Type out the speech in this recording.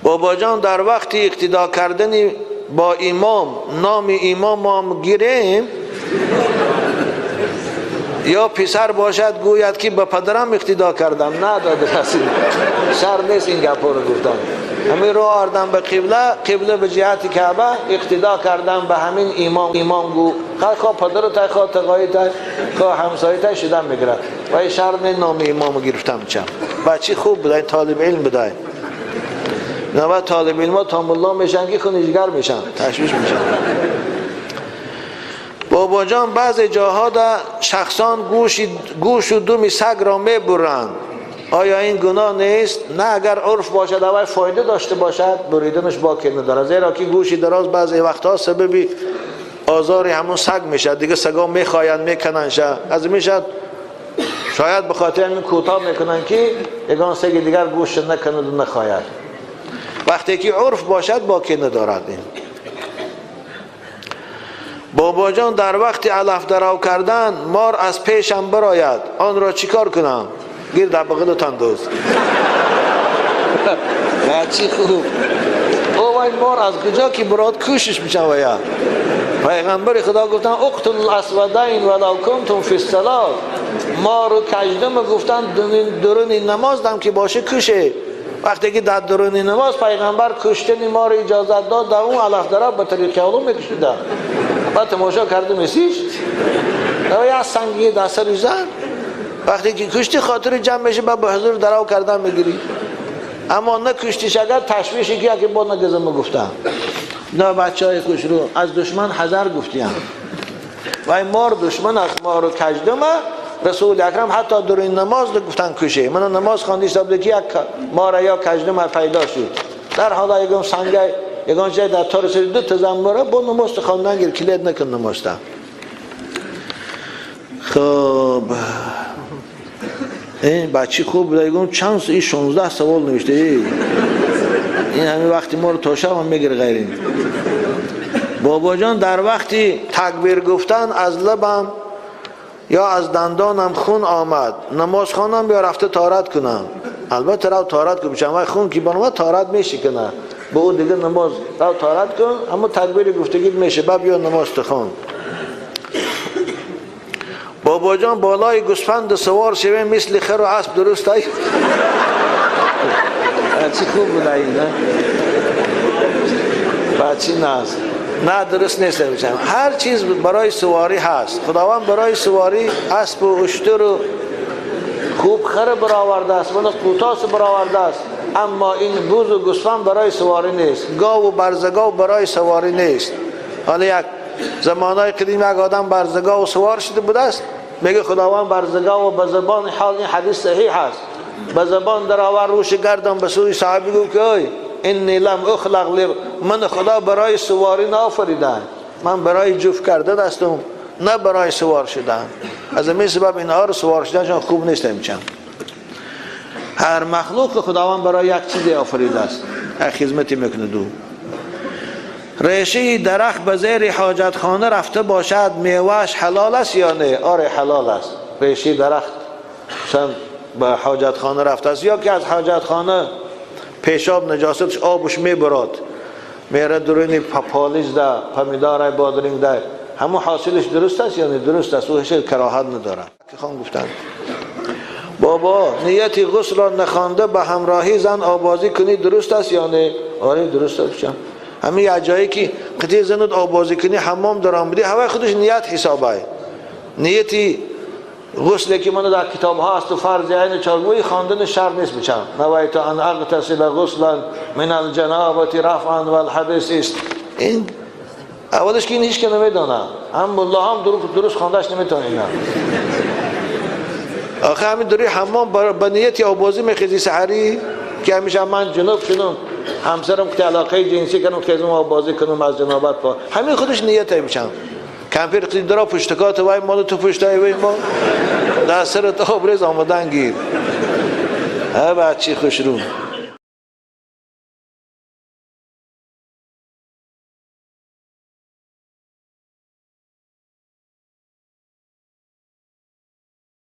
بابا جان در وقت اقتدا کردن با امام نام امام ما گیریم یا پسر باشد گوید که به پدرم اقتدا کردم. نه داده رسید، شر نیست این گپ رو گفتن. همین رو آردم به قبله به جهت کعبه اقتدا کردم به همین امام گو خواه پدر تا خواه تقایی تا خواه همسایه تا شدم میگیرد و این شر نه نام امام گرفتم. چم بچه خوب بدای طالب علم بدای نه طالب علم ها تام الله میشن که خونیجگر میشن تشویش میشن. بابا جان بعض جاها دا شخصان گوش و دم سگ را میبرند، آیا این گناه نیست؟ نه اگر عرف باشد و فایده داشته باشد بریدنش باکی نداره، زیرا که گوشی دراز بعضی وقتها سبب آزار همون سگ میشه، دیگه سگا میخواین میکنن از میشد شاید به خاطر این کوتاه میکنن که یگان سگ دیگر گوش نکند و نخواید. وقتی که عرف باشد باکی ندارد. این بابا جان در وقت علف درو کردن مار از پیشم براید، آن را چیکار کنم؟ گیر در بغلتان دوست. چی خوب او این مار از کجا که براد کوشش میشن ویا. پیغمبر خدا گفتن اقتل الاسودین ولو کنتم فی الصلاه، مار و کژدم گفتن درون نماز دم که باشه کشه. وقتی که در درون نماز پیغمبر کشتن مار اجازت داد، در اون علف درو به طریق علوم میکشیده. بعد تماشا کرده میسیش یا سنگی دست رو زن، وقتی که کشتی خاطر جمع میشه به حضور درو کردن میگیری. اما نه کشتیش اگر تشویشی که با نگزم گفتم. نه بچه های خوش رو از دشمن حذر گفتیم و این مار دشمن از مار و کژدمه. رسول اکرم حتی در این نماز گفتن کشه. من نماز خواندیش تا که یک مار یا کژدمه پیدا شد، در حالا یکم سنگه یگان جای در تار سری دو تزنباره با نماز خواندن گیر کلید نکن نماز تا. خب این بچه خوب بوده، یکم چند این 16 سوال نوشته. این همین وقتی ما رو تاشا هم میگیر غیرین. بابا جان در وقتی تکبیر گفتن از لبم یا از دندانم خون آمد، نماز خوانم یا رفته طهارت کنم؟ البته رو طهارت کنم، چون خون که بنواد طهارت میشه کنه با اون دیگه نماز رو طهارت کن، اما تکبیر گفتگی میشه بعد بیا نماز تخوان. بابا جان بالای گوسفند سوار شویم مثل خر و اسب درست است؟ چی خوب بوده این نه؟ بچی ناز نه درست نیست میشم. هر چیز برای سواری هست. خداوند برای سواری اسب و اشتر و خوب خر برآورده است، من قوتاس برآورده است، اما این بوز و گوسفند برای سواری نیست. گاو و برزگاو برای سواری نیست. حالا یک زمانهای قدیم یک آدم برزگاو سوار شده بوده است، میگه خداوند برزگاو به زبان حال این حدیث صحیح است، به زبان در آور روش گردم به سوی صحابی گفت که ای انی لم اخلق من خدا برای سواری نآفریدم، من برای جفت کرده دستم نه برای سوار شدن. از همین سبب اینها رو سوار شدنشان خوب نیست. میچم هر مخلوق خداوند برای یک چیزی آفریده است، یک خدمتی میکنه. دو ریشه درخت به زیر حاجت خانه رفته باشد میوهش حلال است یا نه؟ آره حلال است. ریشه درخت چون به حاجت خانه رفته است یا که از حاجت خانه پیشاب نجاستش آبش میبرد میره درونی پالیز ده پمیدار بادرینگ ده، همون حاصلش درست است یا نه؟ درست است. او هیچ کراهت نداره. که خان گفتن بابا نیتی غسل را نخوانده به همراهی زن آبازی کنی درست است یا نه؟ آره درست است. همین جایی که قطعی زنت آبازی کنی حمام درام بدی هوا خودش نیت حسابه. نیتی غسلی که من در کتاب ها است و فرض عین چارگویی خواندن شر نیست. میچم نویت ان اغتسل غسلا من الجنابه رفعا والحدث است. این اولش که این هیچ که نمیدونه، هم الله هم درست خواندش نمیتونه. اینا آخه همین دوری حمام به نیت آبازی میخیزی سحری که همیشه من جنوب شدم همسرم که علاقه جنسی کنم خیزم آبازی کنم از جنابت پا، همین خودش نیته میشم. کمپیر قدیم درا پشتکات وای مال تو پشتای وای ما در سر تو آبریز آمدن گیر. بچه خوش رو